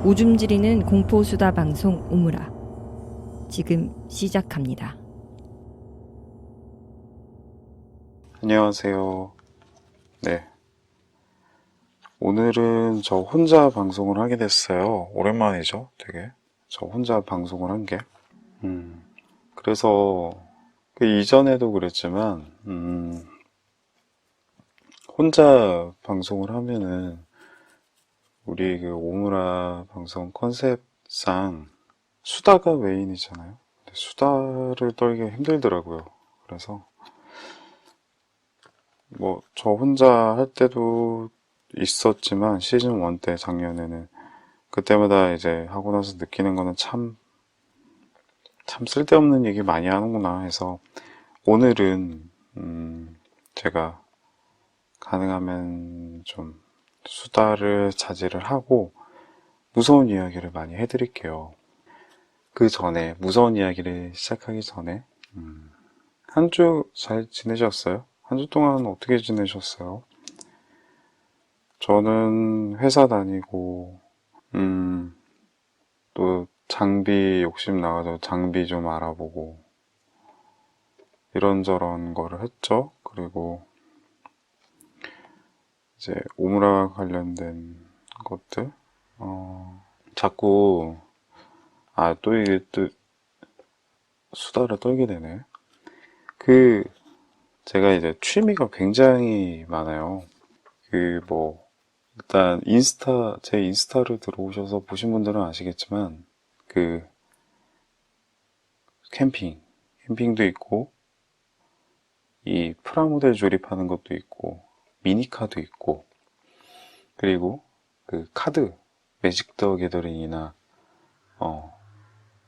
오줌 지리는 공포수다 방송 오므라. 지금 시작합니다. 안녕하세요. 네. 오늘은 저 혼자 방송을 하게 됐어요. 오랜만이죠, 되게. 저 혼자 방송을 한 게. 그래서, 그 이전에도 그랬지만, 혼자 방송을 하면은, 우리 그 오므라 방송 컨셉상 수다가 메인이잖아요. 근데 수다를 떨기가 힘들더라고요. 그래서, 뭐, 저 혼자 할 때도 있었지만, 시즌 1 때 작년에는, 그때마다 이제 하고 나서 느끼는 거는 참 쓸데없는 얘기 많이 하는구나 해서, 오늘은, 제가 가능하면 좀 수다를 자제를 하고, 무서운 이야기를 많이 해드릴게요. 그 전에, 무서운 이야기를 시작하기 전에, 한 주 잘 지내셨어요? 한 주 동안 어떻게 지내셨어요? 저는 회사 다니고, 또 장비 욕심 나가서 장비 좀 알아보고, 이런저런 거를 했죠. 그리고 이제 오므라 관련된 것들, 자꾸, 또 이게 또 수다를 떨게 되네. 제가 이제 취미가 굉장히 많아요. 일단 제 인스타를 들어오셔서 보신 분들은 아시겠지만, 그, 캠핑도 있고, 이 프라모델 조립하는 것도 있고, 미니카도 있고, 그리고 그 카드, 매직 더 게더링이나,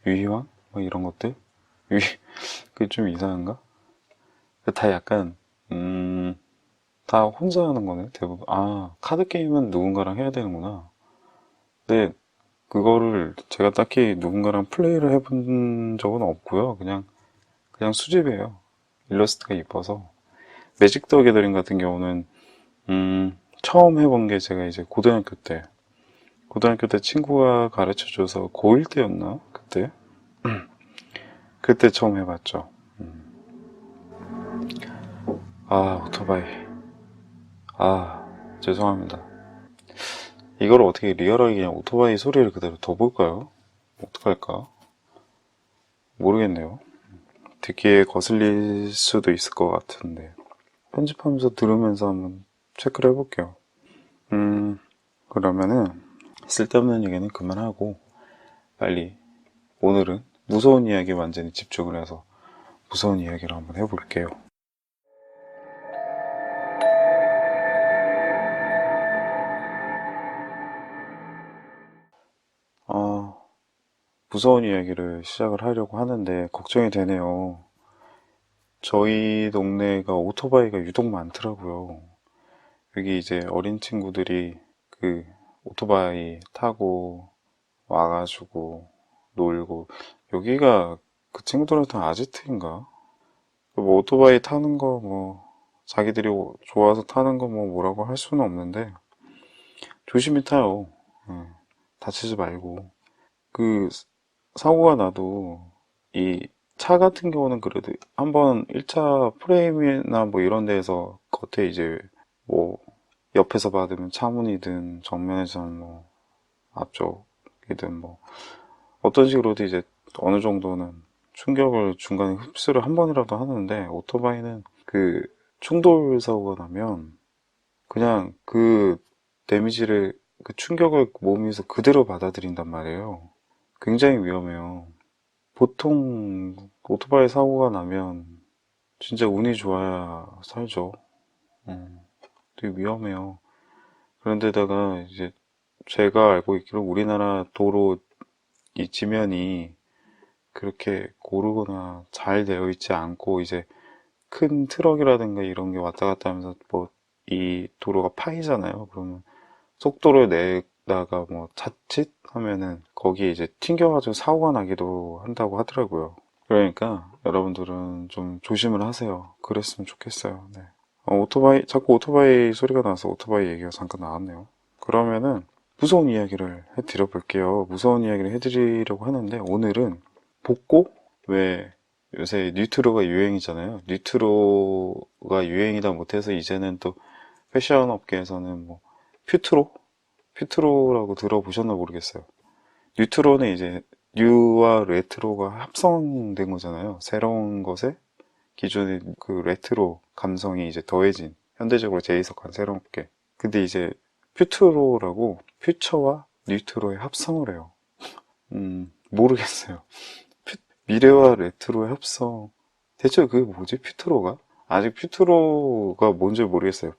유희왕? 뭐 이런 것들? 그게 좀 이상한가? 다 약간, 다 혼자 하는 거네, 대부분. 카드 게임은 누군가랑 해야 되는구나. 근데, 그거를 제가 딱히 누군가랑 플레이를 해본 적은 없고요. 그냥 수집이에요. 일러스트가 이뻐서. 매직 더 게더링 같은 경우는, 처음 해본 게 제가 이제 고등학교 때 친구가 가르쳐줘서 고1 때였나? 그때 처음 해봤죠. 오토바이. 죄송합니다. 이걸 어떻게 리얼하게 그냥 오토바이 소리를 그대로 둬볼까요? 어떡할까? 모르겠네요. 듣기에 거슬릴 수도 있을 것 같은데. 편집하면서 들으면서 한번 체크를 해볼게요. 그러면은, 쓸데없는 얘기는 그만하고, 빨리, 오늘은 무서운 이야기에 완전히 집중을 해서 무서운 이야기를 한번 해볼게요. 무서운 이야기를 시작을 하려고 하는데 걱정이 되네요. 저희 동네가 오토바이가 유독 많더라고요. 여기 이제 어린 친구들이 그 오토바이 타고 와가지고 놀고, 여기가 그 친구들한테 아지트인가? 뭐 오토바이 타는 거 자기들이 좋아서 타는 거 뭐라고 할 수는 없는데 조심히 타요. 예, 다치지 말고. 그 사고가 나도 이 차 같은 경우는 그래도 한번 1차 프레임이나 뭐 이런 데에서 겉에 이제 뭐 옆에서 받으면 차문이든 정면에서는 뭐 앞쪽이든 뭐 어떤 식으로도 이제 어느 정도는 충격을 중간에 흡수를 한 번이라도 하는데, 오토바이는 그 충돌 사고가 나면 그냥 그 데미지를, 그 충격을 몸에서 그대로 받아들인단 말이에요. 굉장히 위험해요. 보통 오토바이 사고가 나면 진짜 운이 좋아야 살죠. 되게 위험해요. 그런데다가 이제 제가 알고 있기로 우리나라 도로 이 지면이 그렇게 고르거나 잘 되어 있지 않고, 이제 큰 트럭이라든가 이런 게 왔다 갔다 하면서 뭐 이 도로가 파이잖아요. 그러면 속도를 내다가 뭐 자칫 하면은 거기에 이제 튕겨가지고 사고가 나기도 한다고 하더라고요. 그러니까 여러분들은 좀 조심을 하세요. 그랬으면 좋겠어요. 네. 자꾸 오토바이 소리가 나서 오토바이 얘기가 잠깐 나왔네요. 그러면은 무서운 이야기를 해드려 볼게요. 무서운 이야기를 해드리려고 하는데, 오늘은 복고? 왜 요새 뉴트로가 유행이잖아요. 뉴트로가 유행이다 못해서 이제는 또 패션 업계에서는 뭐 퓨트로? 퓨트로라고 들어보셨나 모르겠어요. 뉴트로는 이제 뉴와 레트로가 합성된 거잖아요. 새로운 것에 기존의 그 레트로 감성이 이제 더해진 현대적으로 재해석한 새로운 게. 근데 이제 퓨트로라고 퓨처와 뉴트로의 합성을 해요. 모르겠어요. 미래와 레트로의 합성. 대체 그게 뭐지? 퓨트로가? 아직 퓨트로가 뭔지 모르겠어요.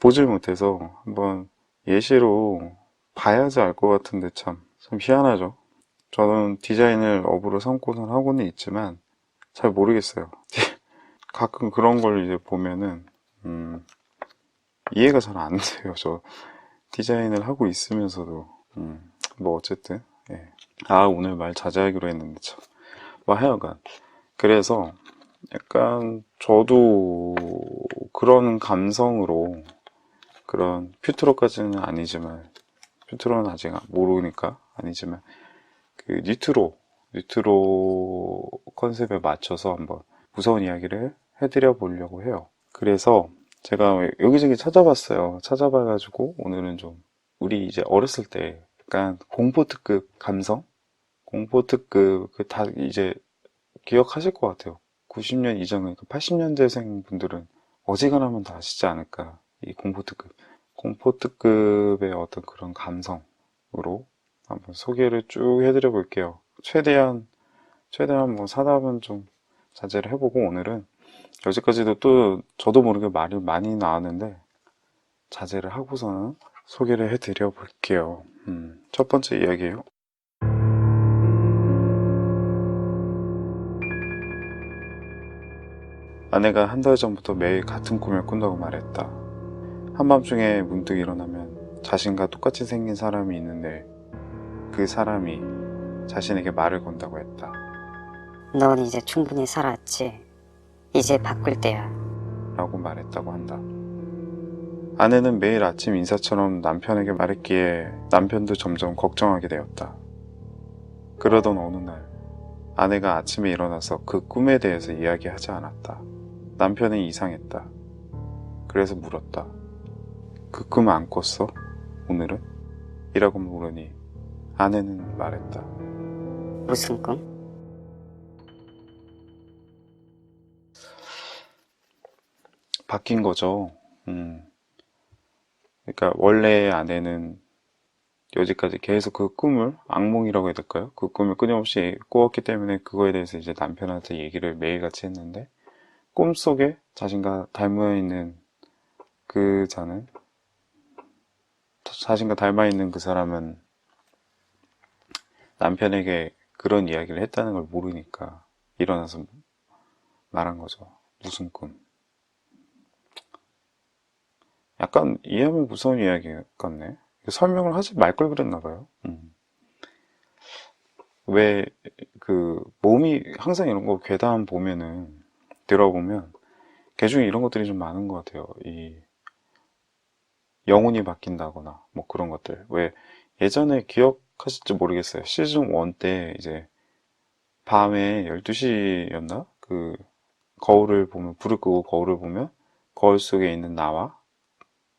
보질 못해서 한번 예시로 봐야지 알 것 같은데 참 희한하죠. 저는 디자인을 업으로 삼고는 하고는 있지만 잘 모르겠어요. 가끔 그런 걸 이제 보면은, 이해가 잘 안 돼요. 저 디자인을 하고 있으면서도. 뭐 어쨌든, 예. 오늘 말 자제하기로 했는데 참. 뭐 하여간. 그래서 약간 저도 그런 감성으로 그런 퓨트로까지는 아니지만 퓨트로는 아직 모르니까 아니지만 그 뉴트로 컨셉에 맞춰서 한번 무서운 이야기를 해드려 보려고 해요. 그래서 제가 여기저기 찾아봤어요. 찾아봐가지고 오늘은 좀 우리 이제 어렸을 때 약간 공포특급 감성? 공포특급 그 다 이제 기억하실 것 같아요. 90년 이전, 그러니까 80년대생 분들은 어지간하면 다 아시지 않을까. 이 공포특급. 공포특급의 어떤 그런 감성으로 한번 소개를 쭉 해드려 볼게요. 최대한 뭐 사담은 좀 자제를 해보고 오늘은 여기까지도 또 저도 모르게 말이 많이 나왔는데 자제를 하고서는 소개를 해드려 볼게요. 첫 번째 이야기예요. 아내가 한 달 전부터 매일 같은 꿈을 꾼다고 말했다. 한밤중에 문득 일어나면 자신과 똑같이 생긴 사람이 있는데 그 사람이 자신에게 말을 건다고 했다. 넌 이제 충분히 살았지. 이제 바꿀 때야. 라고 말했다고 한다. 아내는 매일 아침 인사처럼 남편에게 말했기에 남편도 점점 걱정하게 되었다. 그러던 어느 날 아내가 아침에 일어나서 그 꿈에 대해서 이야기하지 않았다. 남편은 이상했다. 그래서 물었다. 그 꿈 안 꿨어? 오늘은? 이라고 물으니 아내는 말했다. 무슨 꿈? 바뀐 거죠. 그러니까 원래 아내는 여지까지 계속 그 꿈을 악몽이라고 해야 될까요? 그 꿈을 끊임없이 꾸었기 때문에 그거에 대해서 이제 남편한테 얘기를 매일같이 했는데 꿈속에 자신과 닮아 있는 자신과 닮아 있는 그 사람은 남편에게 그런 이야기를 했다는 걸 모르니까 일어나서 말한 거죠. 무슨 꿈? 약간 이해하면 무서운 이야기 같네. 설명을 하지 말 걸 그랬나 봐요. 왜 몸이 항상 이런 거 괴담 보면은 들어보면 개 중에 이런 것들이 좀 많은 것 같아요. 이 영혼이 바뀐다거나 뭐 그런 것들. 왜 예전에 기억하실지 모르겠어요. 시즌 1 때 이제 밤에 12시였나? 거울을 보면 불을 끄고 거울을 보면 거울 속에 있는 나와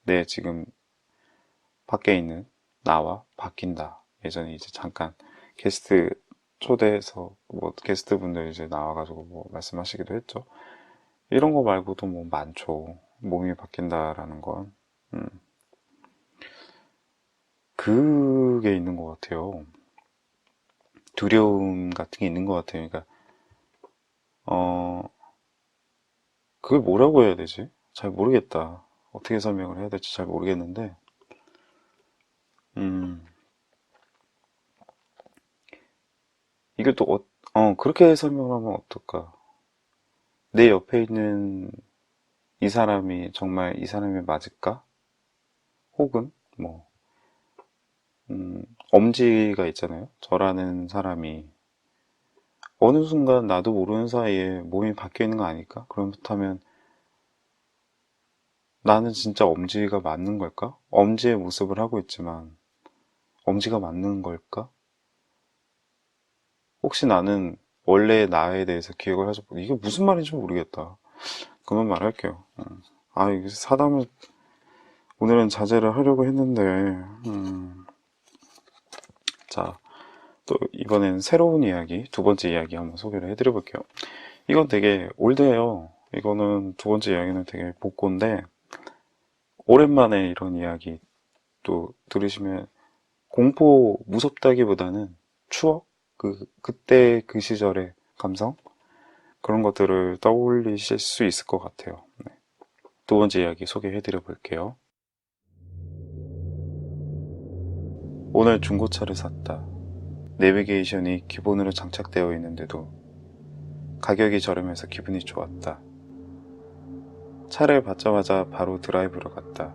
내 지금 밖에 있는 나와 바뀐다. 예전에 이제 잠깐 게스트 초대해서 뭐 게스트 분들 이제 나와가지고 뭐 말씀하시기도 했죠. 이런 거 말고도 뭐 많죠. 몸이 바뀐다라는 건. 그게 있는 것 같아요. 두려움 같은 게 있는 것 같아요. 그러니까, 그걸 뭐라고 해야 되지? 잘 모르겠다. 어떻게 설명을 해야 될지 잘 모르겠는데, 이게 또, 그렇게 설명을 하면 어떨까? 내 옆에 있는 이 사람이 정말 이 사람이 맞을까? 혹은, 뭐, 엄지가 있잖아요. 저라는 사람이 어느 순간 나도 모르는 사이에 몸이 바뀌어 있는 거 아닐까? 그렇다면 나는 진짜 엄지가 맞는 걸까? 엄지의 모습을 하고 있지만 엄지가 맞는 걸까? 혹시 나는 원래 나에 대해서 기억을 하지, 이게 무슨 말인지 모르겠다. 그만 말할게요. 이게 사담을 오늘은 자제를 하려고 했는데, 자, 또 이번엔 새로운 이야기, 두 번째 이야기 한번 소개를 해드려볼게요. 이건 되게 올드해요. 이거는 두 번째 이야기는 되게 복고인데, 오랜만에 이런 이야기 또 들으시면 공포 무섭다기보다는 추억? 그때 그 시절의 감성? 그런 것들을 떠올리실 수 있을 것 같아요. 네. 두 번째 이야기 소개해드려 볼게요. 오늘 중고차를 샀다. 내비게이션이 기본으로 장착되어 있는데도 가격이 저렴해서 기분이 좋았다. 차를 받자마자 바로 드라이브로 갔다.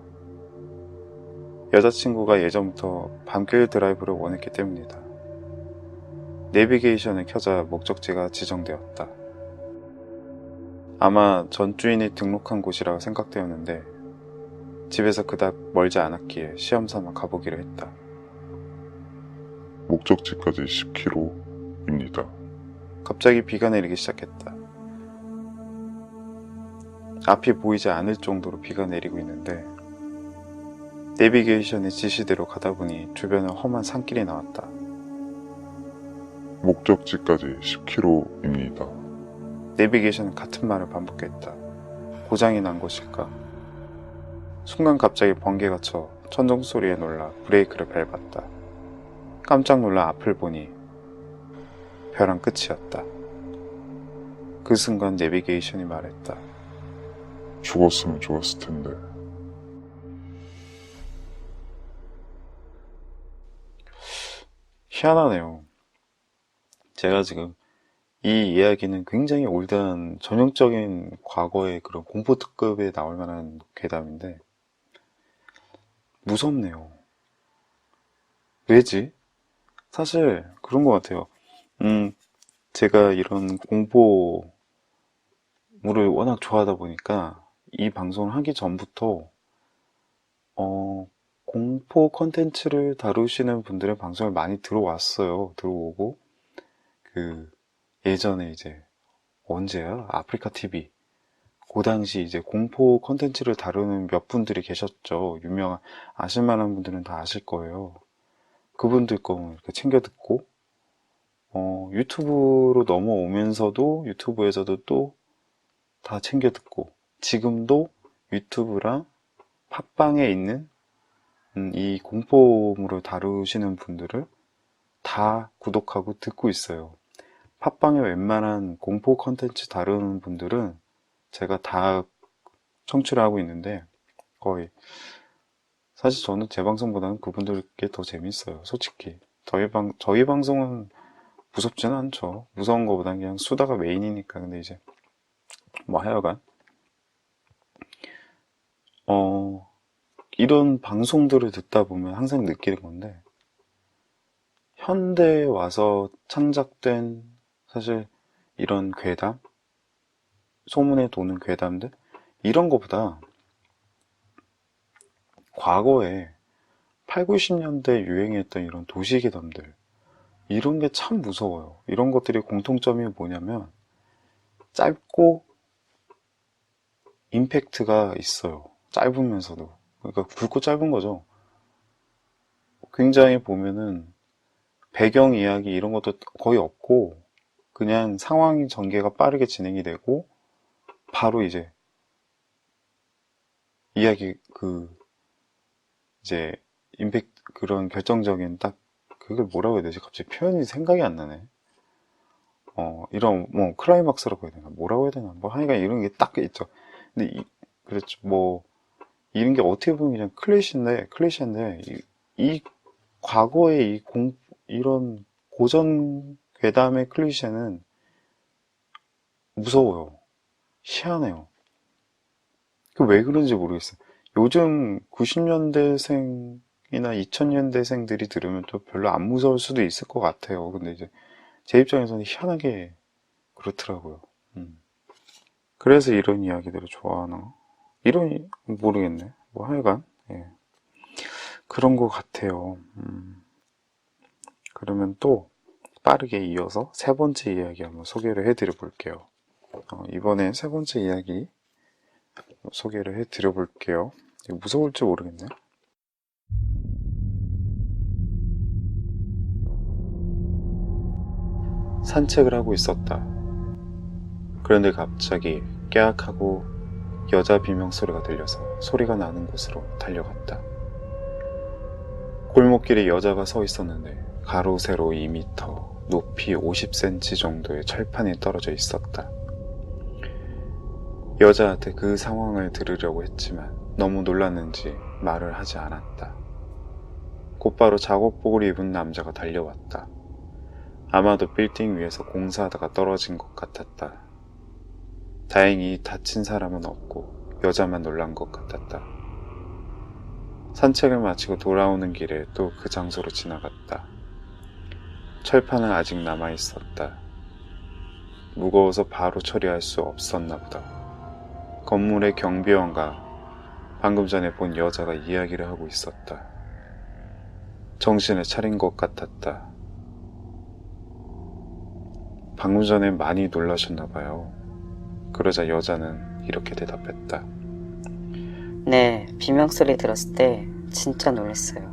여자친구가 예전부터 밤길 드라이브를 원했기 때문이다. 내비게이션을 켜자 목적지가 지정되었다. 아마 전 주인이 등록한 곳이라고 생각되었는데 집에서 그닥 멀지 않았기에 시험삼아 가보기로 했다. 목적지까지 10km입니다. 갑자기 비가 내리기 시작했다. 앞이 보이지 않을 정도로 비가 내리고 있는데 내비게이션의 지시대로 가다 보니 주변은 험한 산길이 나왔다. 목적지까지 10km입니다. 내비게이션은 같은 말을 반복했다. 고장이 난 것일까? 순간 갑자기 번개가 쳐 천둥 소리에 놀라 브레이크를 밟았다. 깜짝 놀라 앞을 보니 벼랑 끝이었다. 그 순간 내비게이션이 말했다. 죽었으면 좋았을 텐데. 희한하네요. 제가 지금 이 이야기는 굉장히 올드한 전형적인 과거의 그런 공포 특급에 나올 만한 괴담인데 무섭네요. 왜지? 사실 그런 것 같아요. 제가 이런 공포물을 워낙 좋아하다 보니까 이 방송을 하기 전부터 공포 컨텐츠를 다루시는 분들의 방송을 많이 들어오고 예전에 이제 언제야? 아프리카 TV 그 당시 이제 공포 컨텐츠를 다루는 몇 분들이 계셨죠. 유명한 아실만한 분들은 다 아실 거예요. 그분들 거 이렇게 챙겨 듣고 유튜브로 넘어오면서도 유튜브에서도 또 다 챙겨 듣고 지금도 유튜브랑 팟빵에 있는 이 공포물을 다루시는 분들을 다 구독하고 듣고 있어요. 팟빵에 웬만한 공포 컨텐츠 다루는 분들은 제가 다 청취를 하고 있는데 거의 사실 저는 제 방송보다는 그분들께 더 재밌어요. 솔직히 저희 방송은 무섭지는 않죠. 무서운 것보다는 그냥 수다가 메인이니까. 근데 이제 뭐 하여간 이런 방송들을 듣다 보면 항상 느끼는 건데 현대에 와서 창작된 사실 이런 괴담, 소문에 도는 괴담들 이런 거보다 과거에 8, 90년대 유행했던 이런 도시괴담들 이런 게 참 무서워요. 이런 것들이 공통점이 뭐냐면 짧고 임팩트가 있어요. 짧으면서도. 그러니까 굵고 짧은 거죠. 굉장히 보면은 배경 이야기 이런 것도 거의 없고 그냥 상황 전개가 빠르게 진행이 되고 바로 이제 이야기 이제 임팩트 그런 결정적인 딱 그걸 뭐라고 해야 되지? 갑자기 표현이 생각이 안 나네. 이런 뭐 클라이막스라고 해야 되나? 뭐라고 해야 되나? 뭐 하여간 이런 게 딱 있죠. 근데 그렇죠. 뭐 이런 게 어떻게 보면 그냥 클리셰인데 이 과거의 이런 고전 괴담의 클리셰는 무서워요. 희한해요. 그 왜 그런지 모르겠어요. 요즘 90년대생이나 2000년대생들이 들으면 또 별로 안 무서울 수도 있을 것 같아요. 근데 이제 제 입장에서는 희한하게 그렇더라고요. 그래서 이런 이야기들을 좋아하나? 이론이 모르겠네. 뭐 하여간 예. 그런 것 같아요. 그러면 또 빠르게 이어서 세 번째 이야기 한번 소개를 해드려 볼게요. 이번에 세 번째 이야기 소개를 해드려 볼게요. 무서울지 모르겠네. 산책을 하고 있었다. 그런데 갑자기 깨악하고 여자 비명소리가 들려서 소리가 나는 곳으로 달려갔다. 골목길에 여자가 서 있었는데 가로 세로 2m, 높이 50cm 정도의 철판이 떨어져 있었다. 여자한테 그 상황을 들으려고 했지만 너무 놀랐는지 말을 하지 않았다. 곧바로 작업복을 입은 남자가 달려왔다. 아마도 빌딩 위에서 공사하다가 떨어진 것 같았다. 다행히 다친 사람은 없고 여자만 놀란 것 같았다. 산책을 마치고 돌아오는 길에 또 그 장소로 지나갔다. 철판은 아직 남아있었다. 무거워서 바로 처리할 수 없었나 보다. 건물의 경비원과 방금 전에 본 여자가 이야기를 하고 있었다. 정신을 차린 것 같았다. 방금 전에 많이 놀라셨나 봐요. 그러자 여자는 이렇게 대답했다. 네, 비명소리 들었을 때 진짜 놀랐어요.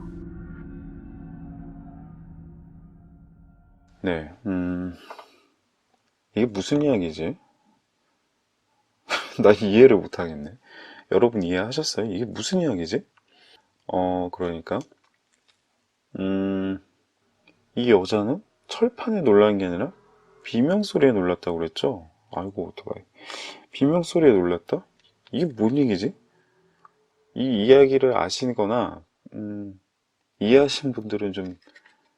네, 이게 무슨 이야기지? 나 이해를 못하겠네. 여러분 이해하셨어요? 이게 무슨 이야기지? 그러니까, 이 여자는 철판에 놀란 게 아니라 비명소리에 놀랐다고 그랬죠? 아이고, 어떡해. 비명소리에 놀랐다? 이게 뭔 얘기지? 이 이야기를 아시거나, 이해하신 분들은 좀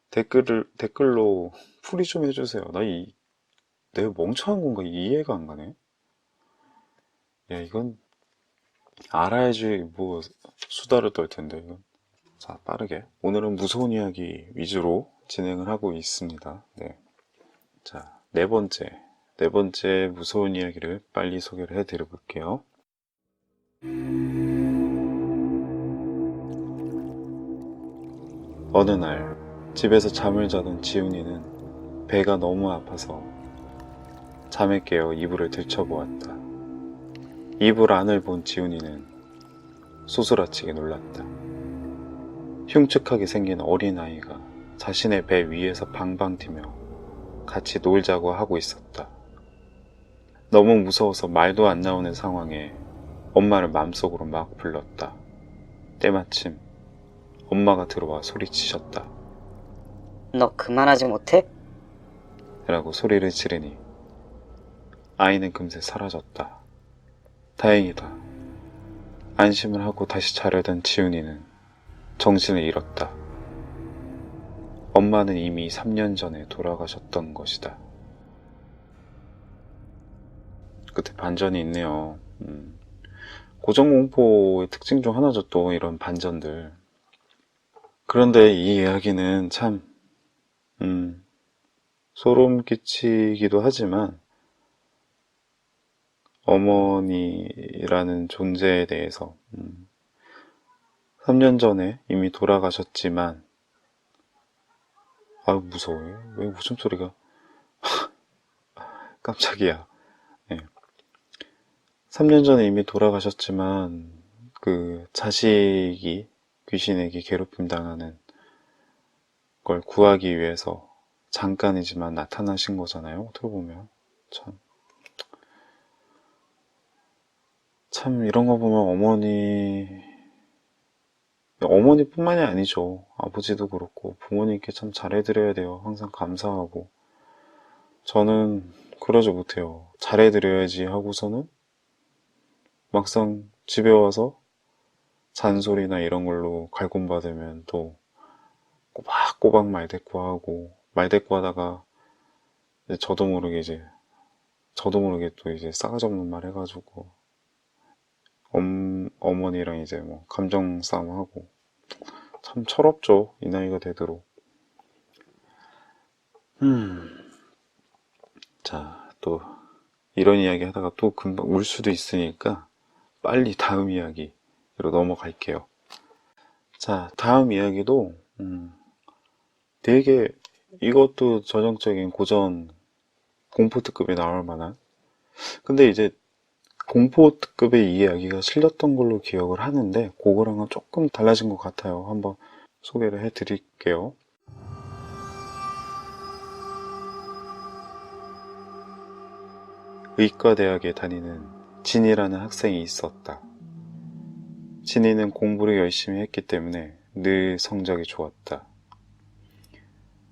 댓글로 풀이 좀 해주세요. 내가 멍청한 건가? 이해가 안 가네. 야, 이건 알아야지 뭐 수다를 떨 텐데, 이건. 자, 빠르게. 오늘은 무서운 이야기 위주로 진행을 하고 있습니다. 네. 자, 네 번째 무서운 이야기를 빨리 소개를 해드려 볼게요. 어느 날 집에서 잠을 자던 지훈이는 배가 너무 아파서 잠에 깨어 이불을 들춰보았다. 이불 안을 본 지훈이는 소스라치게 놀랐다. 흉측하게 생긴 어린아이가 자신의 배 위에서 방방 뛰며 같이 놀자고 하고 있었다. 너무 무서워서 말도 안 나오는 상황에 엄마를 맘속으로 막 불렀다. 때마침 엄마가 들어와 소리치셨다. 너 그만하지 못해? 라고 소리를 지르니 아이는 금세 사라졌다. 다행이다. 안심을 하고 다시 자려던 지훈이는 정신을 잃었다. 엄마는 이미 3년 전에 돌아가셨던 것이다. 끝에 반전이 있네요. 고정공포의 특징 중 하나죠, 또 이런 반전들. 그런데 이 이야기는 참 소름 끼치기도 하지만 어머니라는 존재에 대해서 3년 전에 이미 돌아가셨지만 아유 무서워요. 왜 웃음소리가 깜짝이야. 네. 3년 전에 이미 돌아가셨지만 그 자식이 귀신에게 괴롭힘 당하는 걸 구하기 위해서 잠깐이지만 나타나신 거잖아요. 어떻게 보면 참 이런 거 보면 어머니뿐만이 아니죠. 아버지도 그렇고 부모님께 참 잘해드려야 돼요. 항상 감사하고. 저는 그러지 못해요. 잘해드려야지 하고서는 막상 집에 와서 잔소리나 이런 걸로 갈굼받으면 또 꼬박꼬박 말대꾸하고 말대꾸하다가 저도 모르게 또 이제 싸가지 없는 말 해가지고 어머니랑 이제 뭐 감정 싸움하고 참 철없죠. 이 나이가 되도록. 자, 또 이런 이야기 하다가 또 금방 울 수도 있으니까 빨리 다음 이야기로 넘어갈게요. 자, 다음 이야기도 되게 이것도 전형적인 고전 공포특급에 나올 만한, 근데 이제 공포특급의 이야기가 실렸던 걸로 기억을 하는데 그거랑은 조금 달라진 것 같아요. 한번 소개를 해드릴게요. 의과대학에 다니는 진이라는 학생이 있었다. 진이는 공부를 열심히 했기 때문에 늘 성적이 좋았다.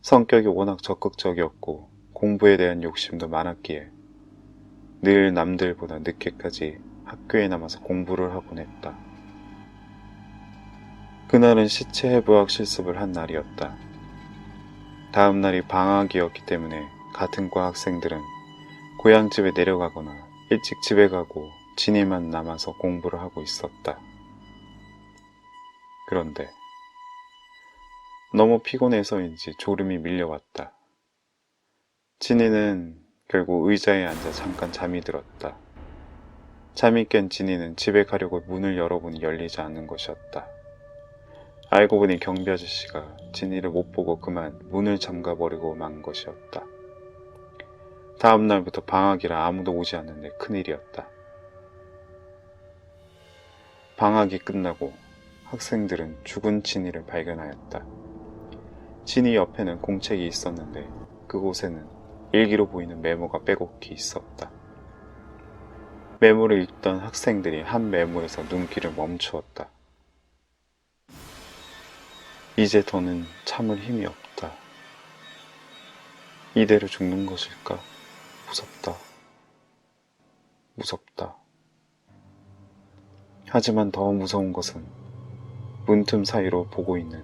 성격이 워낙 적극적이었고 공부에 대한 욕심도 많았기에 늘 남들보다 늦게까지 학교에 남아서 공부를 하곤 했다. 그날은 시체 해부학 실습을 한 날이었다. 다음 날이 방학이었기 때문에 같은 과 학생들은 고향집에 내려가거나 일찍 집에 가고 진이만 남아서 공부를 하고 있었다. 그런데 너무 피곤해서인지 졸음이 밀려왔다. 진이는 결국 의자에 앉아 잠깐 잠이 들었다. 잠이 깬 진이는 집에 가려고 문을 열어보니 열리지 않는 것이었다. 알고 보니 경비 아저씨가 진이를 못 보고 그만 문을 잠가버리고 만 것이었다. 다음 날부터 방학이라 아무도 오지 않는데 큰일이었다. 방학이 끝나고 학생들은 죽은 진이를 발견하였다. 진이 옆에는 공책이 있었는데 그곳에는 일기로 보이는 메모가 빼곡히 있었다. 메모를 읽던 학생들이 한 메모에서 눈길을 멈추었다. 이제 더는 참을 힘이 없다. 이대로 죽는 것일까? 무섭다. 무섭다. 하지만 더 무서운 것은 문틈 사이로 보고 있는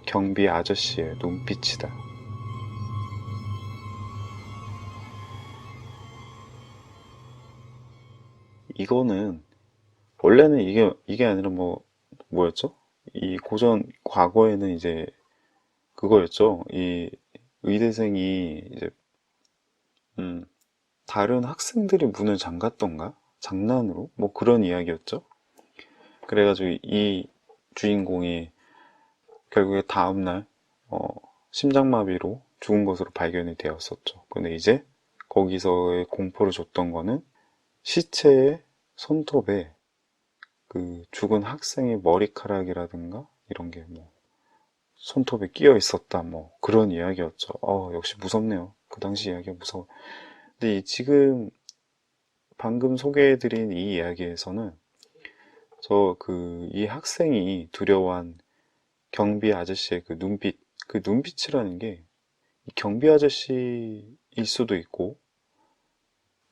경비 아저씨의 눈빛이다. 이거는 원래는 이게 아니라 뭐였죠? 이 고전 과거에는 이제 그거였죠. 이 의대생이 이제 다른 학생들이 문을 잠갔던가? 장난으로? 뭐 그런 이야기였죠. 그래가지고 이 주인공이 결국에 다음날 심장마비로 죽은 것으로 발견이 되었었죠. 근데 이제 거기서의 공포를 줬던 거는 시체의 손톱에 그 죽은 학생의 머리카락이라든가 이런 게 손톱에 끼어 있었다 그런 이야기였죠. 역시 무섭네요. 그 당시 이야기가 무서워. 근데 지금 방금 소개해드린 이 이야기에서는 이 학생이 두려워한 경비 아저씨의 그 눈빛이라는 게 경비 아저씨일 수도 있고,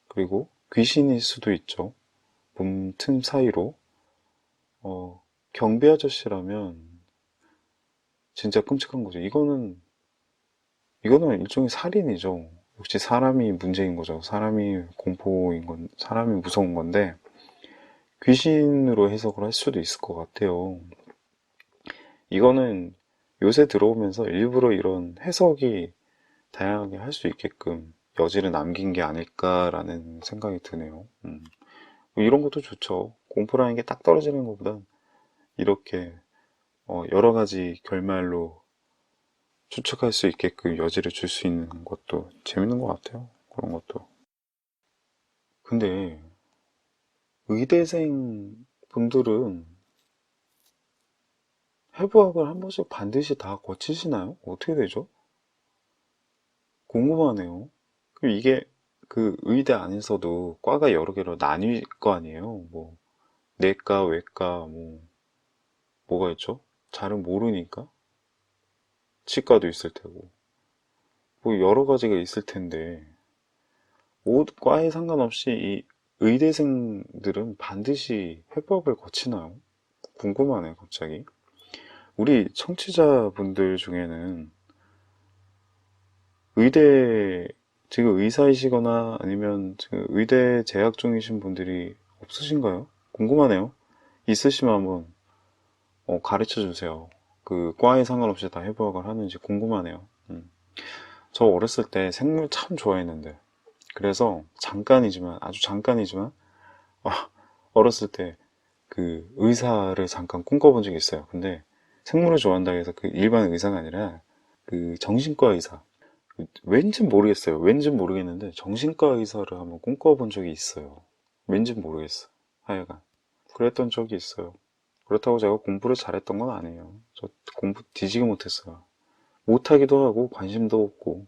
그리고 귀신일 수도 있죠. 문틈 사이로. 경비 아저씨라면 진짜 끔찍한 거죠. 이거는 일종의 살인이죠. 역시 사람이 문제인 거죠. 사람이 무서운 건데, 귀신으로 해석을 할 수도 있을 것 같아요. 이거는 요새 들어오면서 일부러 이런 해석이 다양하게 할 수 있게끔 여지를 남긴 게 아닐까라는 생각이 드네요. 이런 것도 좋죠. 공포라는 게 딱 떨어지는 것보단 이렇게 여러 가지 결말로 추측할 수 있게끔 여지를 줄 수 있는 것도 재밌는 것 같아요. 그런 것도. 근데 의대생 분들은 해부학을 한 번씩 반드시 다 거치시나요? 어떻게 되죠? 궁금하네요. 그럼 이게 그 의대 안에서도 과가 여러 개로 나뉠 거 아니에요? 내과, 외과, 뭐가 있죠? 잘은 모르니까. 치과도 있을 테고. 여러 가지가 있을 텐데, 과에 상관없이 이 의대생들은 반드시 해부학을 거치나요? 궁금하네요, 갑자기. 우리 청취자분들 중에는 지금 의사이시거나 아니면 지금 의대 재학 중이신 분들이 없으신가요? 궁금하네요. 있으시면 한번 가르쳐 주세요. 그 과에 상관없이 다 해부학을 하는지 궁금하네요. 저 어렸을 때 생물 참 좋아했는데, 그래서 아주 잠깐이지만 어렸을 때 그 의사를 잠깐 꿈꿔본 적이 있어요. 근데 생물을 좋아한다고 해서 그 일반 의사가 아니라 그 정신과 의사. 왠지 모르겠어요. 왠지 모르겠는데 정신과 의사를 한번 꿈꿔본 적이 있어요. 왠지 모르겠어. 하여간 그랬던 적이 있어요. 그렇다고 제가 공부를 잘했던 건 아니에요. 저 공부 뒤지게 못했어요. 못하기도 하고 관심도 없고.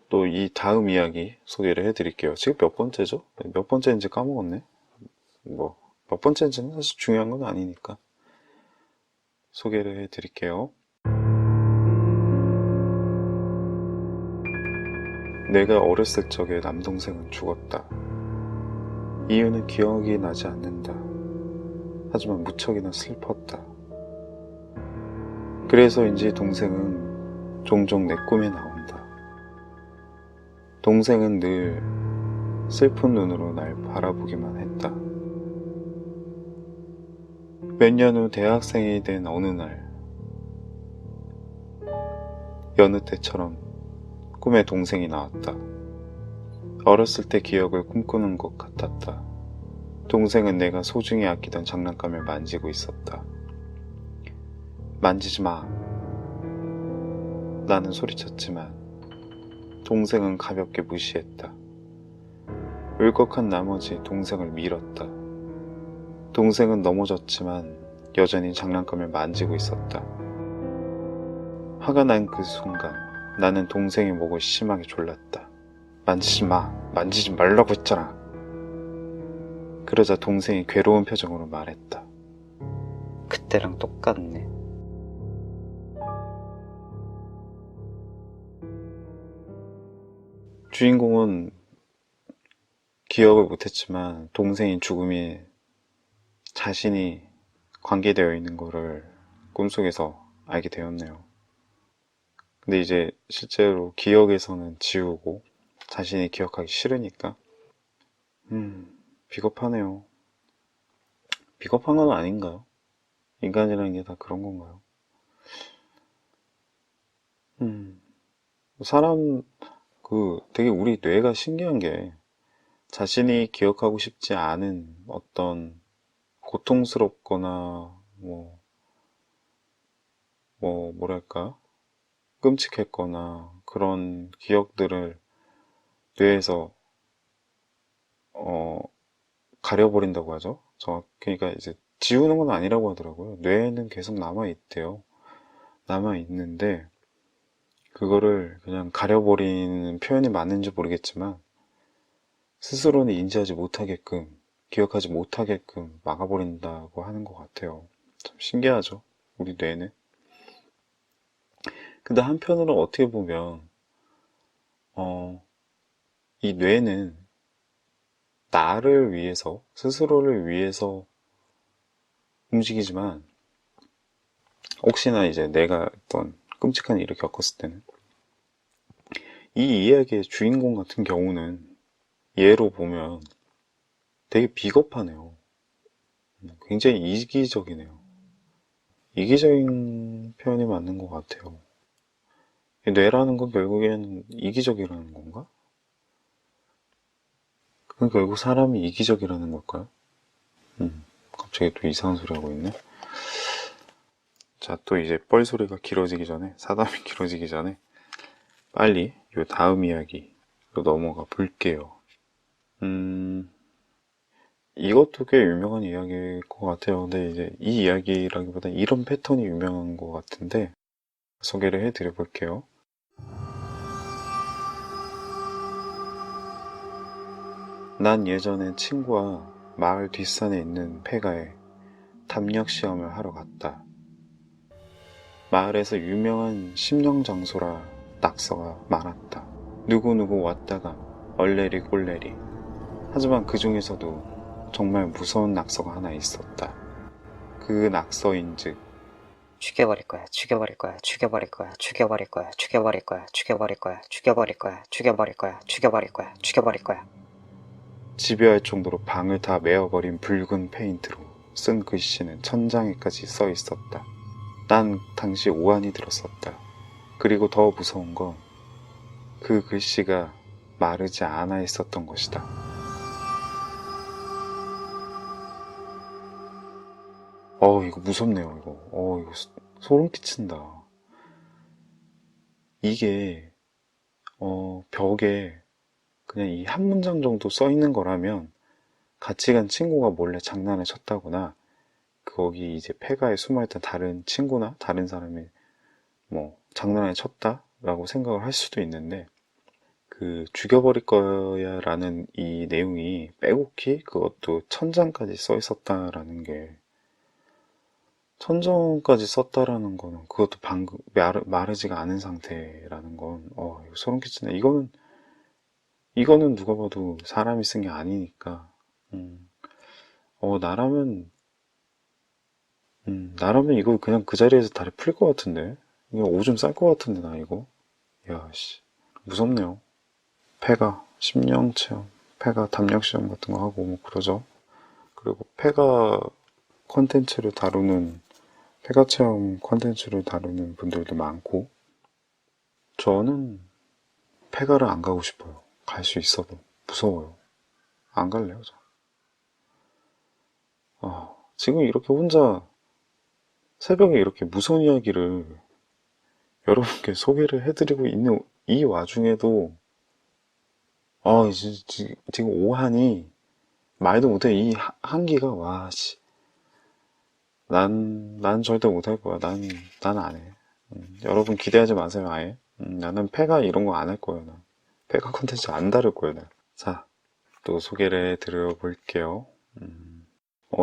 또 이 다음 이야기 소개를 해드릴게요. 지금 몇 번째죠? 몇 번째인지 까먹었네. 뭐 몇 번째인지는 사실 중요한 건 아니니까 소개를 해드릴게요. 내가 어렸을 적에 남동생은 죽었다. 이유는 기억이 나지 않는다. 하지만 무척이나 슬펐다. 그래서인지 동생은 종종 내 꿈에 나온다. 동생은 늘 슬픈 눈으로 날 바라보기만 했다. 몇 년 후 대학생이 된 어느 날, 여느 때처럼 꿈에 동생이 나왔다. 어렸을 때 기억을 꿈꾸는 것 같았다. 동생은 내가 소중히 아끼던 장난감을 만지고 있었다. 만지지 마. 나는 소리쳤지만 동생은 가볍게 무시했다. 울컥한 나머지 동생을 밀었다. 동생은 넘어졌지만 여전히 장난감을 만지고 있었다. 화가 난 그 순간 나는 동생의 목을 심하게 졸랐다. 만지지 마. 만지지 말라고 했잖아. 그러자 동생이 괴로운 표정으로 말했다. 그때랑 똑같네. 주인공은 기억을 못했지만 동생의 죽음이 자신이 관계되어 있는 거를 꿈속에서 알게 되었네요. 근데 이제 실제로 기억에서는 지우고 자신이 기억하기 싫으니까 비겁하네요. 비겁한 건 아닌가요? 인간이라는 게 다 그런 건가요? 사람 되게 우리 뇌가 신기한 게 자신이 기억하고 싶지 않은 어떤 고통스럽거나 뭐랄까 끔찍했거나 그런 기억들을 뇌에서 가려버린다고 하죠. 그러니까 이제 지우는 건 아니라고 하더라고요. 뇌에는 계속 남아있대요. 남아있는데 그거를 그냥 가려버리는 표현이 맞는지 모르겠지만 스스로는 인지하지 못하게끔 기억하지 못하게끔 막아버린다고 하는 것 같아요. 참 신기하죠, 우리 뇌는. 근데 한편으로 어떻게 보면 이 뇌는 나를 위해서, 스스로를 위해서 움직이지만 혹시나 이제 내가 어떤 끔찍한 일을 겪었을 때는 이 이야기의 주인공 같은 경우는 예로 보면 되게 비겁하네요. 굉장히 이기적이네요. 이기적인 표현이 맞는 것 같아요. 뇌라는 건 결국엔 이기적이라는 건가? 그건 결국 사람이 이기적이라는 걸까요? 갑자기 또 이상한 소리 하고 있네. 자, 또 이제 뻘소리가 길어지기 전에, 사담이 길어지기 전에 빨리 요 다음 이야기로 넘어가 볼게요. 이것도 꽤 유명한 이야기일 것 같아요. 근데 이제 이 이야기라기보다 이런 패턴이 유명한 것 같은데 소개를 해드려 볼게요. 난 예전에 친구와 마을 뒷산에 있는 폐가에 담력 시험을 하러 갔다. 마을에서 유명한 심령 장소라 낙서가 많았다. 누구누구 왔다가 얼레리 꼴레리. 하지만 그 중에서도 정말 무서운 낙서가 하나 있었다. 그 낙서인즉 죽여버릴 거야, 죽여버릴 거야, 죽여버릴 거야, 죽여버릴 거야, 죽여버릴 거야, 죽여버릴 거야, 죽여버릴 거야, 죽여버릴 거야, 죽여버릴 거야, 죽여버릴 거야. 집요할 정도로 방을 다 메어버린 붉은 페인트로 쓴 글씨는 천장에까지 써 있었다. 난 당시 오한이 들었었다. 그리고 더 무서운 건 그 글씨가 마르지 않아 있었던 것이다. 이거 무섭네요, 이거. 이거 소름 끼친다. 이게, 벽에 그냥 이 한 문장 정도 써 있는 거라면 같이 간 친구가 몰래 장난을 쳤다거나 거기 이제 폐가에 숨어있던 다른 친구나 다른 사람이 뭐 장난을 쳤다라고 생각을 할 수도 있는데 그 죽여버릴 거야 라는 이 내용이 빼곡히 그것도 천장까지 써 있었다라는 게 천장까지 썼다라는 거는 그것도 방금 마르지가 않은 상태라는 건 이거 소름 끼치네. 이거는 누가 봐도 사람이 쓴 게 아니니까 나라면 나라면 이거 그냥 그 자리에서 다리 풀 것 같은데 이거 오줌 쌀 것 같은데 나 이거 야씨 무섭네요. 폐가 심령 체험, 폐가 담력 시험 같은 거 하고 뭐 그러죠. 그리고 폐가 컨텐츠를 다루는 폐가 체험 컨텐츠를 다루는 분들도 많고 저는 폐가를 안 가고 싶어요. 갈 수 있어도 무서워요. 안 갈래요, 저. 지금 이렇게 혼자 새벽에 이렇게 무서운 이야기를 여러분께 소개를 해드리고 있는 이 와중에도 지금 오한이 말도 못해 이 한기가 와씨 난 절대 못할 거야. 난 안 해. 여러분 기대하지 마세요 아예. 나는 폐가 이런 거 안 할 거예요. 난 폐가 콘텐츠 안 다룰 거예요. 난. 자, 또 소개를 해드려 볼게요.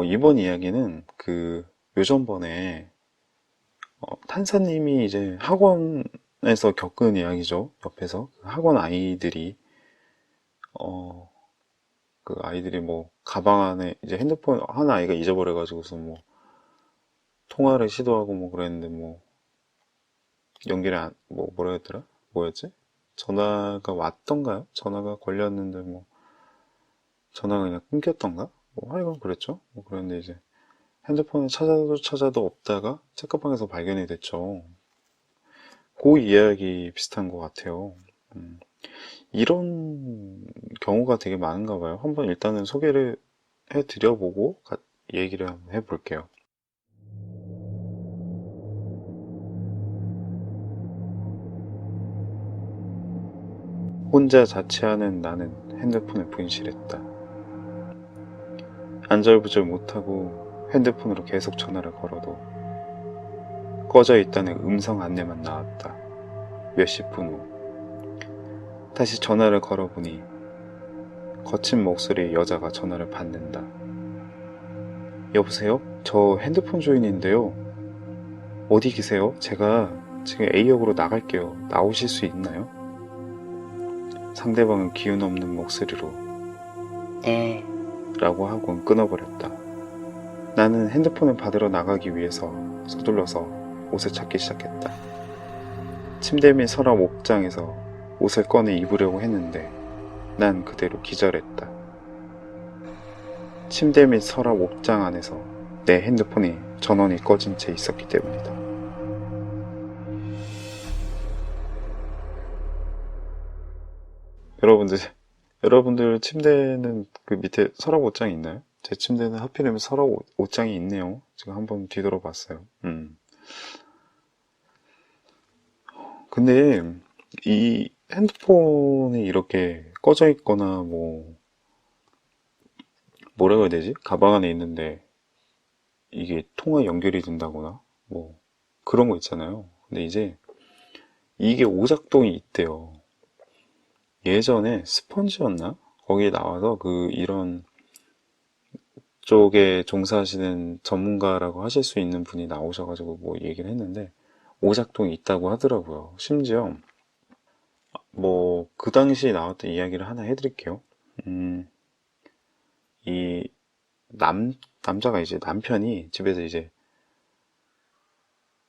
이번 이야기는 그 요전번에 탄사님이 이제 학원에서 겪은 이야기죠. 옆에서 그 학원 아이들이 그 아이들이 뭐 가방 안에 이제 핸드폰 한 아이가 잊어버려가지고서 뭐 통화를 시도하고 뭐 그랬는데 뭐 연결이 뭐라 했더라? 뭐였지? 전화가 왔던가요? 전화가 걸렸는데 뭐 전화가 그냥 끊겼던가? 뭐 하여간 그랬죠. 뭐 그런데 이제 핸드폰을 찾아도 없다가 책가방에서 발견이 됐죠. 그 이야기 비슷한 것 같아요. 이런 경우가 되게 많은가 봐요. 한번 일단은 소개를 해드려보고 얘기를 한번 해볼게요. 혼자 자취하는 나는 핸드폰을 분실했다. 안절부절 못하고 핸드폰으로 계속 전화를 걸어도 꺼져 있다는 음성 안내만 나왔다. 몇십 분 후 다시 전화를 걸어보니 거친 목소리의 여자가 전화를 받는다. 여보세요? 저 핸드폰 주인인데요. 어디 계세요? 제가 지금 A역으로 나갈게요. 나오실 수 있나요? 상대방은 기운 없는 목소리로 네, 라고 하고 끊어버렸다. 나는 핸드폰을 받으러 나가기 위해서 서둘러서 옷을 찾기 시작했다. 침대 및 서랍 옥장에서 옷을 꺼내 입으려고 했는데 난 그대로 기절했다. 침대 및 서랍 옥장 안에서 내 핸드폰이 전원이 꺼진 채 있었기 때문이다. 여러분들 침대는 그 밑에 서랍 옷장이 있나요? 제 침대는 하필이면 서랍 옷장이 있네요. 지금 한번 뒤돌아봤어요. 근데 이 핸드폰이 이렇게 꺼져 있거나 뭐라고 해야 되지? 가방 안에 있는데 이게 통화 연결이 된다거나 뭐 그런 거 있잖아요. 근데 이제 이게 오작동이 있대요. 예전에 스펀지였나? 거기에 나와서 이런 쪽에 종사하시는 전문가라고 하실 수 있는 분이 나오셔가지고 뭐 얘기를 했는데 오작동이 있다고 하더라고요. 심지어 뭐 그 당시에 나왔던 이야기를 하나 해드릴게요. 이 남자가 이제 남편이 집에서 이제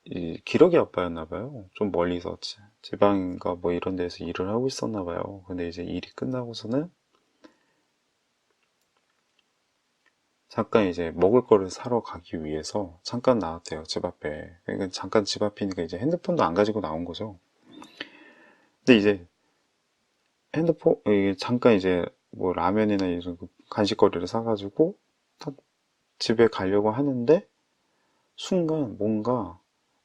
이 기러기 아빠였나 봐요. 좀 멀리서 지방인가 뭐 이런 데서 일을 하고 있었나 봐요. 근데 이제 일이 끝나고서는 잠깐 이제 먹을 거를 사러 가기 위해서 잠깐 나왔대요. 집 앞에. 그러니까 잠깐 집 앞이니까 이제 핸드폰도 안 가지고 나온 거죠. 근데 이제 잠깐 이제 뭐 라면이나 이런 간식거리를 사가지고 딱 집에 가려고 하는데 순간 뭔가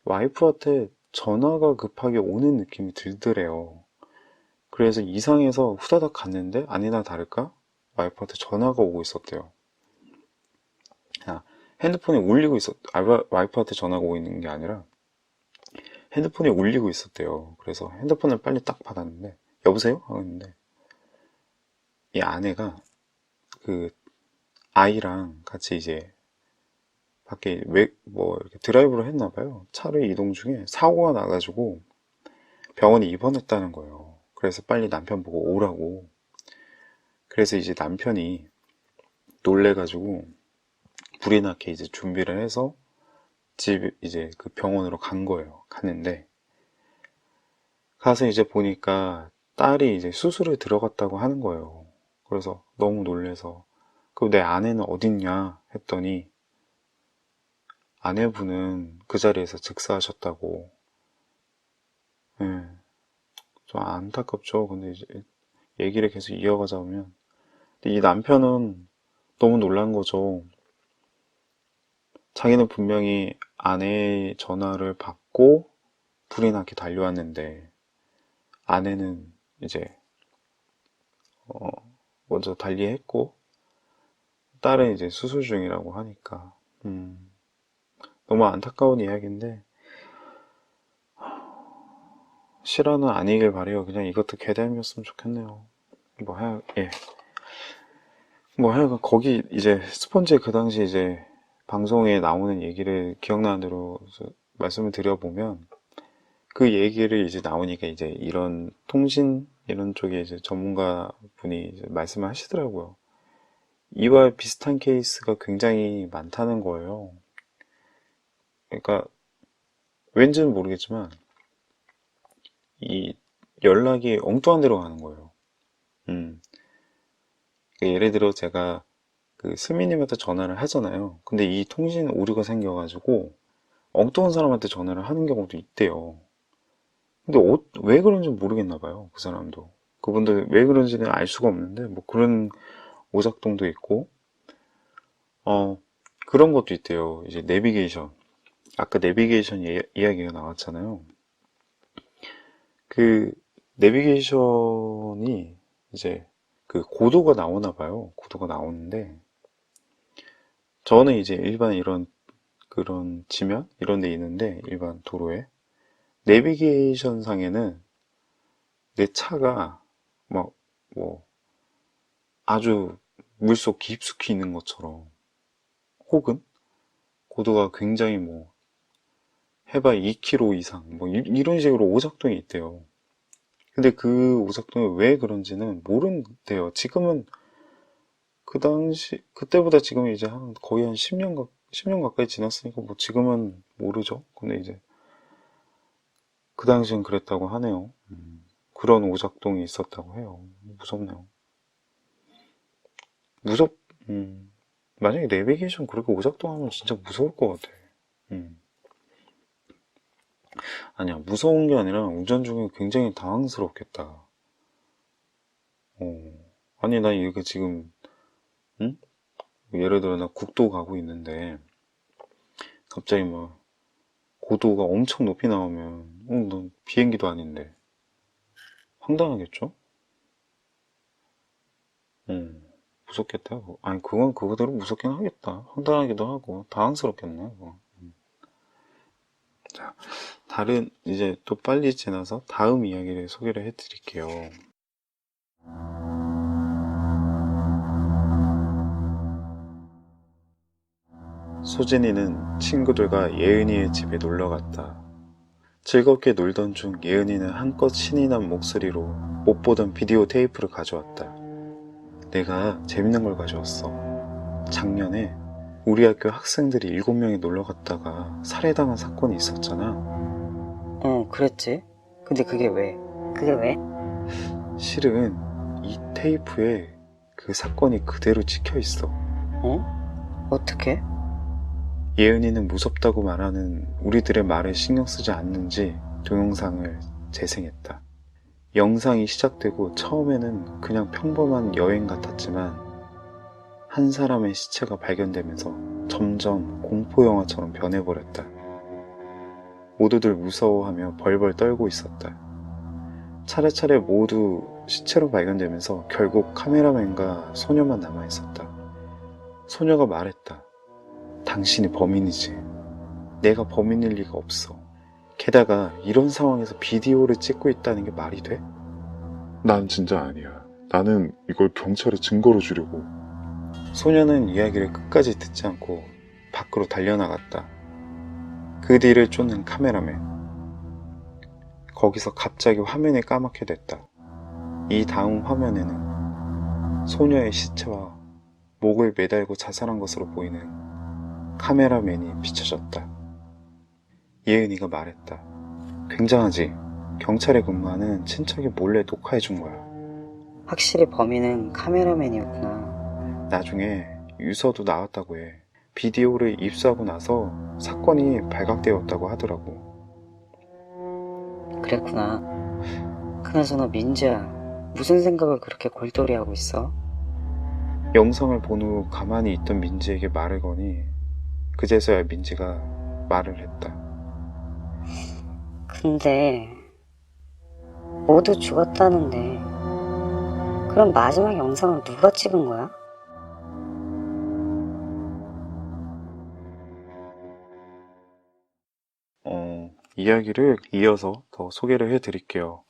와이프한테 전화가 급하게 오는 느낌이 들더래요. 그래서 이상해서 후다닥 갔는데 아니나 다를까 와이프한테 전화가 오고 있었대요. 핸드폰이 울리고 와이프한테 전화가 오고 있는 게 아니라 핸드폰이 울리고 있었대요. 그래서 핸드폰을 빨리 딱 받았는데 여보세요? 하는데 이 아내가 그 아이랑 같이 이제 밖에 이렇게 드라이브를 했나 봐요. 차를 이동 중에 사고가 나가지고 병원에 입원했다는 거예요. 그래서 빨리 남편 보고 오라고. 그래서 이제 남편이 놀래가지고 불이 나게 이제 준비를 해서 이제 그 병원으로 간 거예요. 갔는데 가서 이제 보니까 딸이 이제 수술을 들어갔다고 하는 거예요. 그래서 너무 놀래서 그 내 아내는 어딨냐 했더니 아내분은 그 자리에서 즉사하셨다고. 예, 좀 안타깝죠. 근데 이제 얘기를 계속 이어가자 보면 이 남편은 너무 놀란 거죠. 자기는 분명히 아내의 전화를 받고 불이 나게 달려왔는데 아내는 이제 먼저 달리했고 딸은 이제 수술 중이라고 하니까 너무 안타까운 이야기인데 실화는 아니길 바래요. 그냥 이것도 괴담이었으면 좋겠네요. 하여간 거기 이제 스펀지의 그 당시 이제 방송에 나오는 얘기를 기억나는 대로 말씀을 드려보면 그 얘기를 이제 나오니까 이제 이런 통신 이런 쪽에 이제 전문가 분이 이제 말씀을 하시더라고요. 이와 비슷한 케이스가 굉장히 많다는 거예요. 그러니까 왠지는 모르겠지만 이 연락이 엉뚱한 데로 가는 거예요. 예를 들어 제가 그 스미님한테 전화를 하잖아요. 근데 이 통신 오류가 생겨가지고 엉뚱한 사람한테 전화를 하는 경우도 있대요. 근데 왜 그런지 모르겠나 봐요. 그 사람도. 그분들 왜 그런지는 알 수가 없는데 뭐 그런 오작동도 있고 그런 것도 있대요. 이제 내비게이션. 아까 내비게이션 이야기가 나왔잖아요. 그 내비게이션이 이제 그 고도가 나오나 봐요. 고도가 나오는데 저는 이제 일반 그런 지면 이런 데 있는데 일반 도로에 내비게이션 상에는 내 차가 막 뭐 아주 물속 깊숙이 있는 것처럼 혹은 고도가 굉장히 뭐 해봐야 2km 이상 뭐 이런 식으로 오작동이 있대요. 근데 그 오작동이 왜 그런지는 모른대요. 지금은 그 당시 그때보다 지금 이제 거의 한 10년 가까이 지났으니까 뭐 지금은 모르죠. 근데 이제 그 당시엔 그랬다고 하네요. 그런 오작동이 있었다고 해요. 무섭네요. 만약에 내비게이션 그렇게 오작동하면 진짜 무서울 것 같아. 아니야, 무서운 게 아니라 운전 중에 굉장히 당황스럽겠다. 아니, 나 이렇게 지금, 예를 들어 나 국도 가고 있는데, 갑자기 막, 고도가 엄청 높이 나오면, 넌 비행기도 아닌데, 황당하겠죠? 무섭겠다. 아니, 그건 그거대로 무섭긴 하겠다. 황당하기도 하고, 당황스럽겠네, 그거. 자, 이제 또 빨리 지나서 다음 이야기를 소개를 해드릴게요. 소진이는 친구들과 예은이의 집에 놀러 갔다. 즐겁게 놀던 중 예은이는 한껏 신이 난 목소리로 못 보던 비디오 테이프를 가져왔다. 내가 재밌는 걸 가져왔어. 작년에 우리 학교 학생들이 7명이 놀러 갔다가 살해당한 사건이 있었잖아. 그랬지. 근데 그게 왜? 그게 왜? 실은 이 테이프에 그 사건이 그대로 찍혀 있어. 어떻게? 예은이는 무섭다고 말하는 우리들의 말에 신경 쓰지 않는지 동영상을 재생했다. 영상이 시작되고 처음에는 그냥 평범한 여행 같았지만 한 사람의 시체가 발견되면서 점점 공포영화처럼 변해버렸다. 모두들 무서워하며 벌벌 떨고 있었다. 차례차례 모두 시체로 발견되면서 결국 카메라맨과 소녀만 남아있었다. 소녀가 말했다. 당신이 범인이지. 내가 범인일 리가 없어. 게다가 이런 상황에서 비디오를 찍고 있다는 게 말이 돼? 난 진짜 아니야. 나는 이걸 경찰에 증거로 주려고. 소녀는 이야기를 끝까지 듣지 않고 밖으로 달려나갔다. 그 뒤를 쫓는 카메라맨. 거기서 갑자기 화면이 까맣게 됐다. 이 다음 화면에는 소녀의 시체와 목을 매달고 자살한 것으로 보이는 카메라맨이 비춰졌다. 예은이가 말했다. 굉장하지? 경찰에 근무하는 친척이 몰래 녹화해 준 거야. 확실히 범인은 카메라맨이었구나. 나중에 유서도 나왔다고 해. 비디오를 입수하고 나서 사건이 발각되었다고 하더라고. 그랬구나. 그나저나 민지야, 무슨 생각을 그렇게 골똘히하고 있어? 영상을 본 후 가만히 있던 민지에게 말을 거니 그제서야 민지가 말을 했다. 근데 모두 죽었다는데 그럼 마지막 영상은 누가 찍은 거야? 이야기를 이어서 더 소개를 해드릴게요.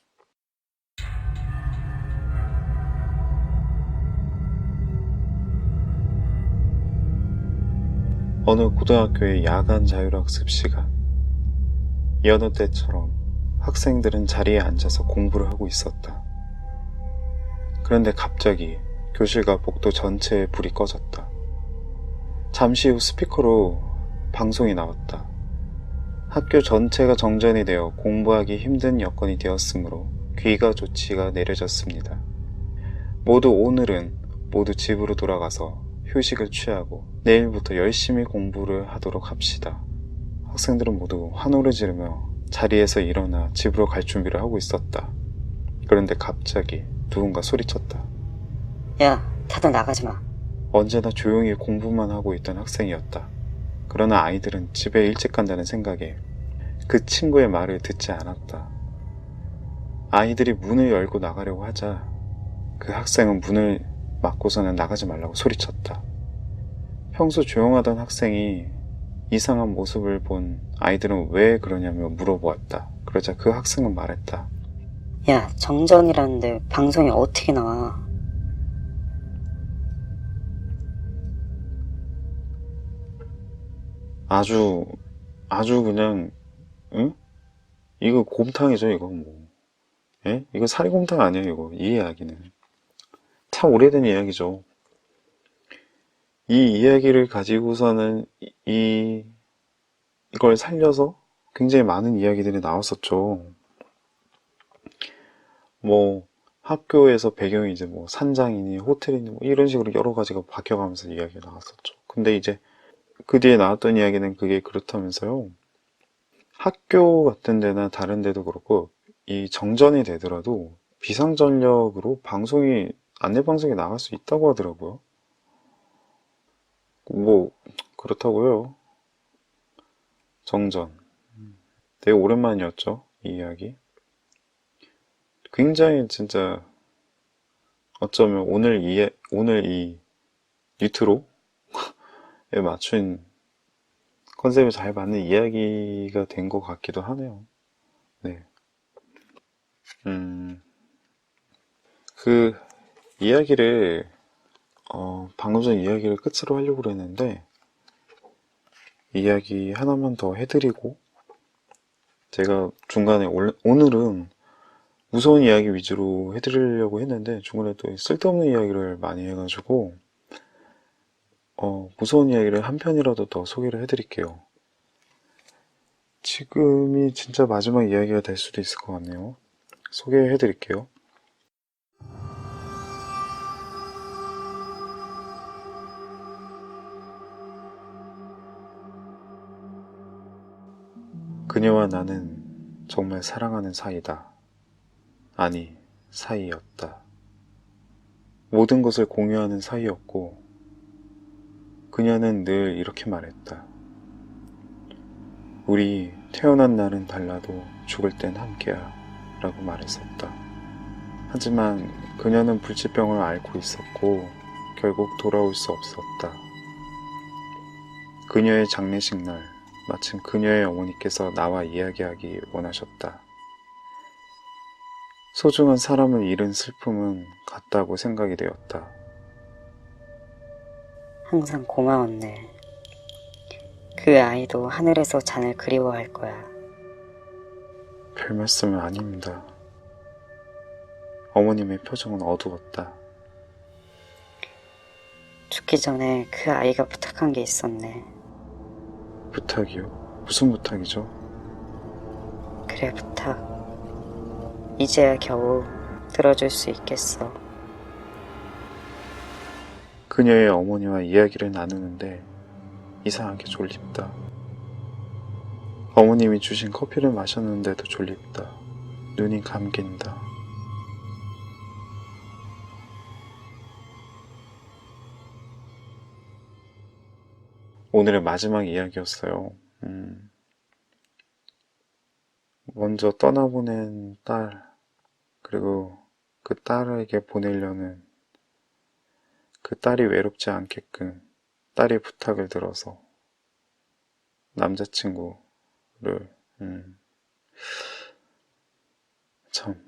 어느 고등학교의 야간 자율학습 시간. 여느 때처럼 학생들은 자리에 앉아서 공부를 하고 있었다. 그런데 갑자기 교실과 복도 전체에 불이 꺼졌다. 잠시 후 스피커로 방송이 나왔다. 학교 전체가 정전이 되어 공부하기 힘든 여건이 되었으므로 귀가 조치가 내려졌습니다. 오늘은 모두 집으로 돌아가서 휴식을 취하고 내일부터 열심히 공부를 하도록 합시다. 학생들은 모두 환호를 지르며 자리에서 일어나 집으로 갈 준비를 하고 있었다. 그런데 갑자기 누군가 소리쳤다. 야, 다들 나가지 마. 언제나 조용히 공부만 하고 있던 학생이었다. 그러나 아이들은 집에 일찍 간다는 생각에 그 친구의 말을 듣지 않았다. 아이들이 문을 열고 나가려고 하자 그 학생은 문을 막고서는 나가지 말라고 소리쳤다. 평소 조용하던 학생이 이상한 모습을 본 아이들은 왜 그러냐며 물어보았다. 그러자 그 학생은 말했다. 야, 정전이라는데 방송이 어떻게 나와? 아주 그냥, 응? 이거 곰탕이죠, 이거 뭐. 예? 이거 사리곰탕 아니에요, 이거. 이 이야기는. 참 오래된 이야기죠. 이 이야기를 가지고서는 이걸 살려서 굉장히 많은 이야기들이 나왔었죠. 뭐, 학교에서 배경이 이제 뭐 산장이니 호텔이니 뭐 이런 식으로 여러 가지가 바뀌어가면서 이야기가 나왔었죠. 근데 이제 그 뒤에 나왔던 이야기는 그게 그렇다면서요. 학교 같은 데나 다른 데도 그렇고 이 정전이 되더라도 비상전력으로 안내방송이 나갈 수 있다고 하더라고요. 뭐 그렇다고요. 정전. 되게 오랜만이었죠, 이 이야기. 굉장히 진짜 어쩌면 오늘 이 뉴트로에 맞춘 컨셉에 잘 맞는 이야기가 된 것 같기도 하네요. 네. 그 이야기를 방금 전 이야기를 끝으로 하려고 그랬는데 이야기 하나만 더 해드리고 제가 중간에 오늘은 무서운 이야기 위주로 해드리려고 했는데 중간에 또 쓸데없는 이야기를 많이 해가지고 무서운 이야기를 한 편이라도 더 소개를 해드릴게요. 지금이 진짜 마지막 이야기가 될 수도 있을 것 같네요. 소개해드릴게요. 그녀와 나는 정말 사랑하는 사이다. 아니, 사이였다. 모든 것을 공유하는 사이였고 그녀는 늘 이렇게 말했다. 우리 태어난 날은 달라도 죽을 땐 함께야 라고 말했었다. 하지만 그녀는 불치병을 앓고 있었고 결국 돌아올 수 없었다. 그녀의 장례식 날 마침 그녀의 어머니께서 나와 이야기하기 원하셨다. 소중한 사람을 잃은 슬픔은 같다고 생각이 되었다. 항상 고마웠네. 그 아이도 하늘에서 잔을 그리워할 거야. 별 말씀은 아닙니다. 어머님의 표정은 어두웠다. 죽기 전에 그 아이가 부탁한 게 있었네. 부탁이요? 무슨 부탁이죠? 그래, 부탁. 이제야 겨우 들어줄 수 있겠어. 그녀의 어머니와 이야기를 나누는데 이상하게 졸립다. 어머님이 주신 커피를 마셨는데도 졸립다. 눈이 감긴다. 오늘의 마지막 이야기였어요. 먼저 떠나보낸 딸, 그리고 그 딸에게 보내려는 그 딸이 외롭지 않게끔 딸이 부탁을 들어서 남자친구를 참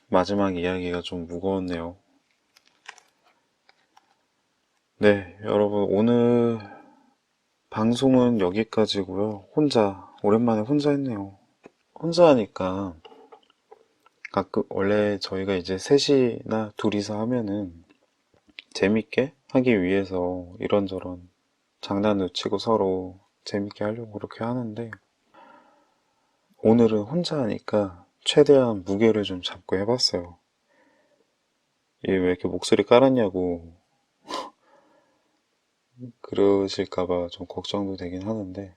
마지막 이야기가 좀 무거웠네요. 네, 여러분 오늘 방송은 여기까지고요. 오랜만에 혼자 했네요. 혼자 하니까 가끔 원래 저희가 이제 셋이나 둘이서 하면은 재밌게 하기 위해서 이런저런 장난을 치고 서로 재밌게 하려고 그렇게 하는데 오늘은 혼자 하니까 최대한 무게를 좀 잡고 해봤어요. 얘 왜 이렇게 목소리 깔았냐고 그러실까봐 좀 걱정도 되긴 하는데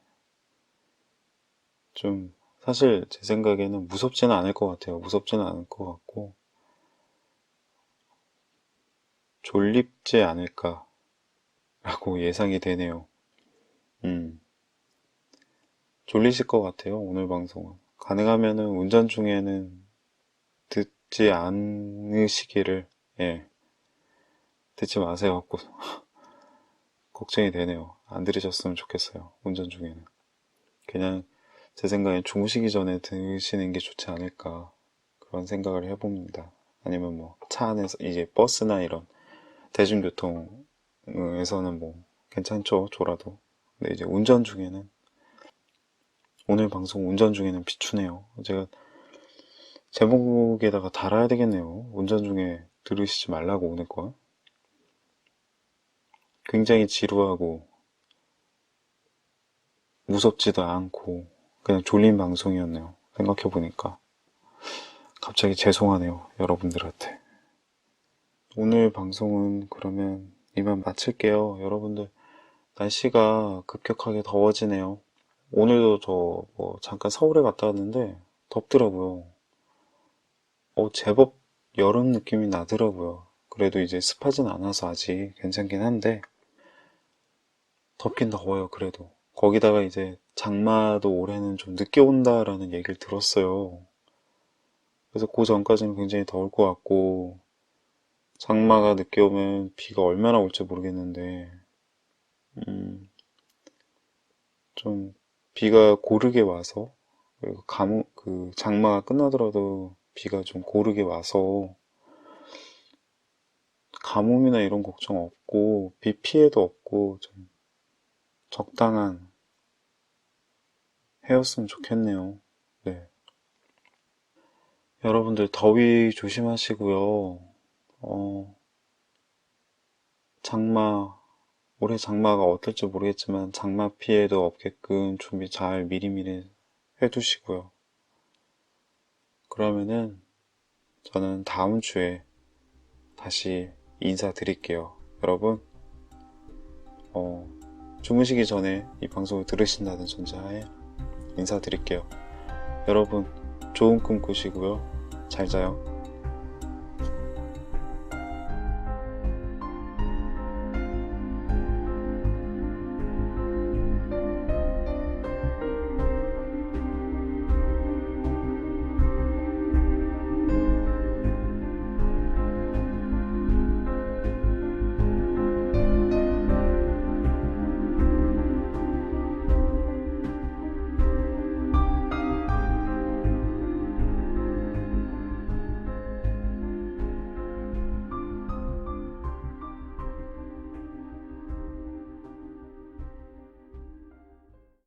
좀 사실 제 생각에는 무섭지는 않을 것 같아요. 무섭지는 않을 것 같고 졸립지 않을까 라고 예상이 되네요. 졸리실 것 같아요. 오늘 방송은 가능하면은 운전 중에는 듣지 않으시기를 듣지 마세요. 갖고 걱정이 되네요. 안 들으셨으면 좋겠어요. 운전 중에는 그냥 제 생각엔 주무시기 전에 들으시는 게 좋지 않을까 그런 생각을 해봅니다. 아니면 뭐 차 안에서 이제 버스나 이런 대중교통에서는 뭐 괜찮죠. 졸아도. 근데 이제 운전 중에는 오늘 방송 운전 중에는 비추네요. 제가 제목에다가 달아야 되겠네요. 운전 중에 들으시지 말라고 오늘 거. 굉장히 지루하고 무섭지도 않고 그냥 졸린 방송이었네요. 생각해보니까 갑자기 죄송하네요. 여러분들한테. 오늘 방송은 그러면 이만 마칠게요. 여러분들 날씨가 급격하게 더워지네요. 오늘도 저 잠깐 서울에 갔다 왔는데 덥더라고요. 제법 여름 느낌이 나더라고요. 그래도 이제 습하진 않아서 아직 괜찮긴 한데 덥긴 더워요. 그래도 거기다가 이제 장마도 올해는 좀 늦게 온다라는 얘기를 들었어요. 그래서 그 전까지는 굉장히 더울 것 같고 장마가 늦게 오면 비가 얼마나 올지 모르겠는데 좀 비가 고르게 와서 그리고 장마가 끝나더라도 비가 좀 고르게 와서 가뭄이나 이런 걱정 없고 비 피해도 없고 좀 적당한 해였으면 좋겠네요. 네. 여러분들 더위 조심하시고요. 올해 장마가 어떨지 모르겠지만 장마 피해도 없게끔 준비 잘 미리미리 해두시고요. 그러면은 저는 다음 주에 다시 인사드릴게요. 여러분, 주무시기 전에 이 방송을 들으신다는 전제하에 인사드릴게요. 여러분, 좋은 꿈 꾸시고요. 잘 자요.